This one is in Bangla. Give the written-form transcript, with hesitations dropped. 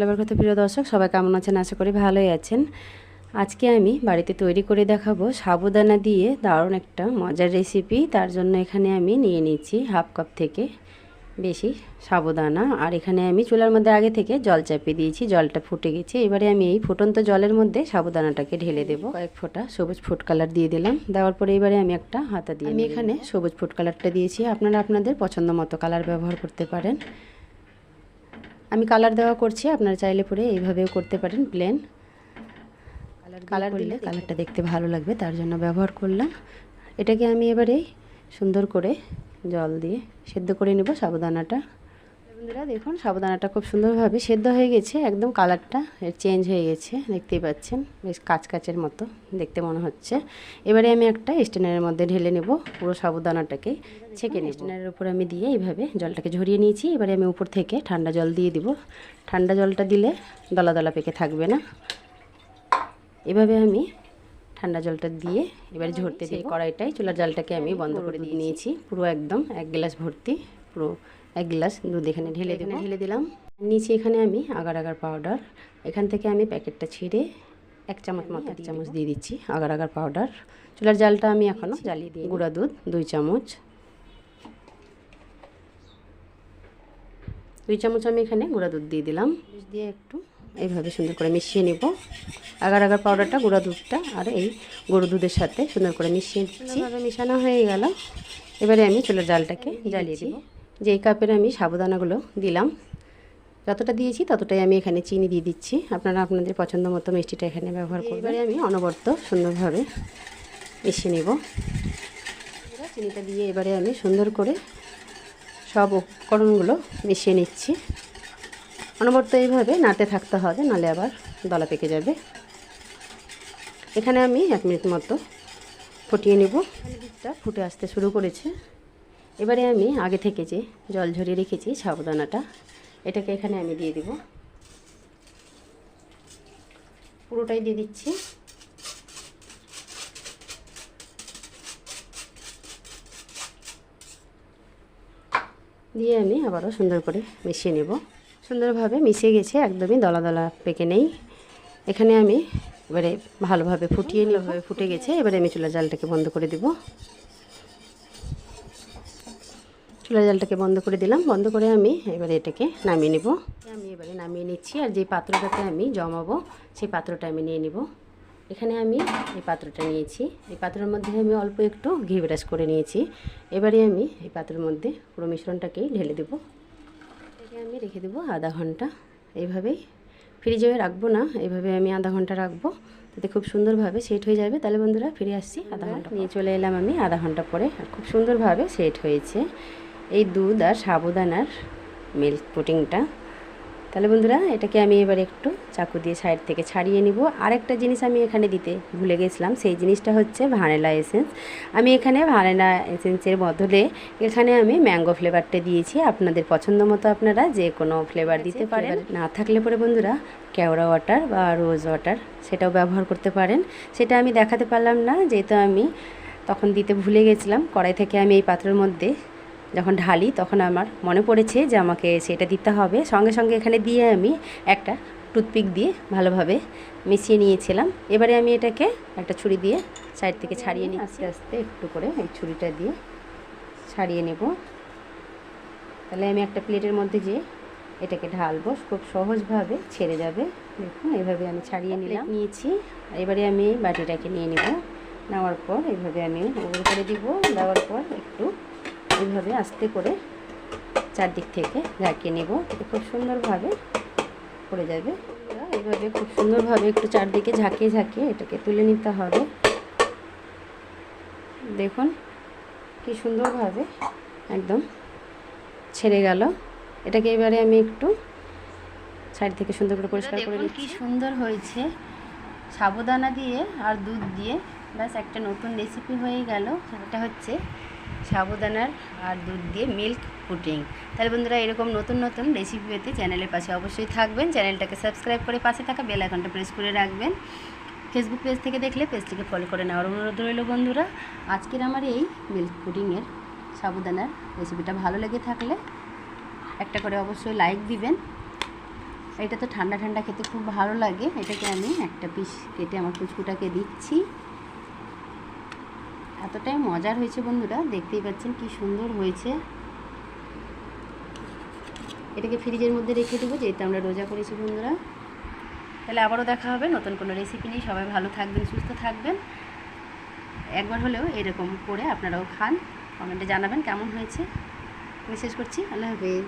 ফ্লেভার কথা প্রিয় দর্শক, সবাই কেমন আছেন? আশা করি ভালোই আছেন। আজকে আমি বাড়িতে তৈরি করে দেখাবো সাবুদানা দিয়ে দারুণ একটা মজার রেসিপি। তার জন্য এখানে আমি নিয়ে নিচ্ছি হাফ কাপ থেকে বেশি সাবুদানা। আর এখানে আমি চুলার মধ্যে আগে থেকে জল চাপিয়ে দিয়েছি, জলটা ফুটে গেছে। এবারে আমি এই ফুটন্ত জলের মধ্যে সাবুদানাটাকে ঢেলে দেবো। কয়েক ফোঁটা সবুজ ফুড কালার দিয়ে দিলাম। দেওয়ার পরে এবারে আমি একটা হাতা দিয়ে আমি এখানে সবুজ ফুড কালারটা দিয়েছি। আপনারা আপনাদের পছন্দ মতো কালার ব্যবহার করতে পারেন। আমি কালার দেওয়া করছি, আপনারা চাইলে পরে এইভাবেও করতে পারেন। প্লেন কালার দিলে কালারটা দেখতে ভালো লাগবে, তার জন্য ব্যবহার করলাম। এটাকে আমি এবারে সুন্দর করে জল দিয়ে সেদ্ধ করে নেব সাবুদানাটা। বন্ধুরা দেখুন, সাবুদানাটা খুব সুন্দরভাবে সেদ্ধ হয়ে গেছে, একদম কালারটা চেঞ্জ হয়ে গেছে, দেখতেই পাচ্ছেন। বেশ কাচকাচের মতো দেখতে মনে হচ্ছে। এবারে আমি একটা স্ট্যান্ডের মধ্যে ঢেলে নেব পুরো সাবুদানাটাকে, ছেঁকে নেব। স্ট্যান্ডের উপর আমি দিয়ে এইভাবে জলটাকে ঝরিয়ে নিয়েছি। এবারে আমি উপর থেকে ঠান্ডা জল দিয়ে দিব। ঠান্ডা জলটা দিলে দলা দলা পেকে থাকবে না। এভাবে আমি ঠান্ডা জলটা দিয়ে এবারে ঝরতে দিই কড়াইটাই। চুলার জলটাকে আমি বন্ধ করে দিয়ে নিয়েছি, পুরো একদম 1 গ্লাস ভর্তি, পুরো 1 গ্লাস দুধ এখানে ঢেলে দিলাম। নিচে এখানে আমি আগার আগার পাউডার, এখান থেকে আমি প্যাকেটটা ছিঁড়ে 1 চামচ মতো 1 চামচ দিয়ে দিচ্ছি আগার আগার পাউডার। চুলার জালটা আমি এখনও জ্বালিয়ে দিই। গুঁড়া দুধ 2 চামচ, 2 চামচ আমি এখানে গুঁড়া দুধ দিয়ে দিলাম। দিয়ে একটু এইভাবে সুন্দর করে মিশিয়ে নেব। আগার আগার পাউডারটা, গুঁড়া দুধটা আর এই গরু দুধের সাথে সুন্দর করে মিশিয়ে দিচ্ছি। মিশানো হয়ে গেল। এবারে আমি চুলার জালটাকে জ্বালিয়ে দিই। যেই কাপের আমি সাবুদানাগুলো দিলাম, যতটা দিয়েছি ততটাই আমি এখানে চিনি দিয়ে দিচ্ছি। আপনারা আপনাদের পছন্দ মতো মিষ্টিটা এখানে ব্যবহার করবেন। এবারে আমি অনবরত সুন্দরভাবে মিশিয়ে নেব। চিনিটা দিয়ে এবারে আমি সুন্দর করে সব উপকরণগুলো মিশিয়ে নিচ্ছি। অনবরত এইভাবে নাড়তে থাকতে হবে, নাহলে আবার দলা পেকে যাবে। এখানে আমি 1 মিনিট মতো ফুটিয়ে নেব। দুধটা ফুটে আসতে শুরু করেছে। এবারে আমি আগে থেকে যে জল ঝরিয়ে রেখেছি সাবুদানাটা, এটাকে এখানে আমি দিয়ে দিব। পুরোটাই দিয়ে দিচ্ছি। দিয়ে আমি আবারও সুন্দর করে মিশিয়ে নেব। সুন্দরভাবে মিশে গেছে, একদমই দলা দলা পেকে নেই। এখানে আমি এবারে ভালোভাবে ফুটিয়ে নিয়ে ফুটে গেছে। এবারে আমি চুলার জালটাকে বন্ধ করে দেব। চুলার জালটাকে বন্ধ করে দিলাম। বন্ধ করে আমি এবারে এটাকে নামিয়ে নেব। আমি এবারে নামিয়ে নিচ্ছি। আর যে পাত্রটাতে আমি জমাবো সেই পাত্রটা আমি নিয়ে নিব। এখানে আমি এই পাত্রটা নিয়েছি। এই পাত্রের মধ্যে আমি অল্প একটু ঘি ব্রাশ করে নিয়েছি। এবারে আমি এই পাত্রের মধ্যে পুরো মিশ্রণটাকেই ঢেলে দেবো। এটাকে আমি রেখে দেবো আধা ঘন্টা। এইভাবেই ফ্রিজে রাখবো না, এইভাবে আমি আধা ঘন্টা রাখবো, তাতে খুব সুন্দরভাবে সেট হয়ে যাবে। তাহলে বন্ধুরা ফিরে আসছি আধা ঘন্টা নিয়ে চলে এলাম আমি আধা ঘন্টা পরে। আর খুব সুন্দরভাবে সেট হয়েছে এই দুধ আর সাবুদানার মিল্ক পুডিংটা। তাহলে বন্ধুরা এটাকে আমি এবার একটু চাকু দিয়ে সাইড থেকে ছাড়িয়ে নিব। আরেকটা জিনিস আমি এখানে দিতে ভুলে গেছিলাম, সেই জিনিসটা হচ্ছে ভ্যানিলা এসেন্স। আমি এখানে ভ্যানিলা এসেন্সের বদলে এখানে আমি ম্যাঙ্গো ফ্লেভারটা দিয়েছি। আপনাদের পছন্দ মতো আপনারা যে কোনো ফ্লেভার দিতে পারেন। না থাকলে পরে বন্ধুরা কেওড়া ওয়াটার বা রোজ ওয়াটার সেটাও ব্যবহার করতে পারেন। সেটা আমি দেখাতে পারলাম না, যেহেতু আমি তখন দিতে ভুলে গেছিলাম। কড়াই থেকে আমি এই পাত্রের মধ্যে যখন ঢালি তখন আমার মনে পড়েছে যে আমাকে সেটা দিতে হবে। সঙ্গে সঙ্গে এখানে দিয়ে আমি একটা টুথপিক দিয়ে ভালোভাবে মিশিয়ে নিয়েছিলাম। এবারে আমি এটাকে একটা ছুরি দিয়ে সাইড থেকে ছাড়িয়ে নিই। আস্তে আস্তে একটু করে এই ছুরিটা দিয়ে ছাড়িয়ে নেব। তাহলে আমি একটা প্লেটের মধ্যে যে এটাকে ঢালবো, খুব সহজভাবে ছেড়ে যাবে। দেখুন এইভাবে আমি ছাড়িয়ে নিয়েছি। এবারে আমি বাটিটাকে নিয়ে নেব। নেওয়ার পর এইভাবে আমি ওপর করে দিব। দেওয়ার পর একটু এইভাবে আস্তে করে চারদিক থেকে ঝাঁকিয়ে নেব, এতে খুব সুন্দরভাবে পড়ে যাবে। এইভাবে খুব সুন্দরভাবে একটু চারদিকে ঝাঁকিয়ে ঝাঁকিয়ে এটাকে তুলে নিতে হবে। দেখুন কি সুন্দরভাবে একদম ছেড়ে গেল। এটাকে এবারে আমি একটু সাইড থেকে সুন্দর করে পরিষ্কার করে নিচ্ছি। কি সুন্দর হয়েছে সাবুদানা দিয়ে আর দুধ দিয়ে, ব্যাস একটা নতুন রেসিপি হয়ে গেল। এটা হচ্ছে সাবুদানার আর দুধ দিয়ে মিল্ক পুডিং। তাহলে বন্ধুরা এরকম নতুন নতুন রেসিপি পেতে চ্যানেলের পাশে অবশ্যই থাকবেন। চ্যানেলটাকে সাবস্ক্রাইব করে পাশে থাকা বেল আইকনটা প্রেস করে রাখবেন। ফেসবুক পেজ থেকে দেখলে পেজটিকে ফলো করে নেওয়ার অনুরোধ রইল। বন্ধুরা আজকের আমার এই মিল্ক পুডিংয়ের সাবুদানার রেসিপিটা ভালো লেগে থাকলে একটা করে অবশ্যই লাইক দিবেন। এটা তো ঠান্ডা ঠান্ডা খেতে খুব ভালো লাগে। এটাকে আমি একটা পিস কেটে আমার পুচকুটাকে দিচ্ছি। এতটাই মজার হয়েছে বন্ধুরা, দেখতেই পাচ্ছেন কি সুন্দর হয়েছে। এটাকে ফ্রিজের মধ্যে রেখে দেবো, যেহেতু আমরা রোজা করেছি বন্ধুরা। তাহলে আবারও দেখা হবে নতুন কোনো রেসিপি নিয়ে। সবাই ভালো থাকবেন, সুস্থ থাকবেন। একবার হলেও এরকম করে আপনারাও খান, কমেন্টে জানাবেন কেমন হয়েছে। মেসেজ করছি, আল্লাহ হাফেজ।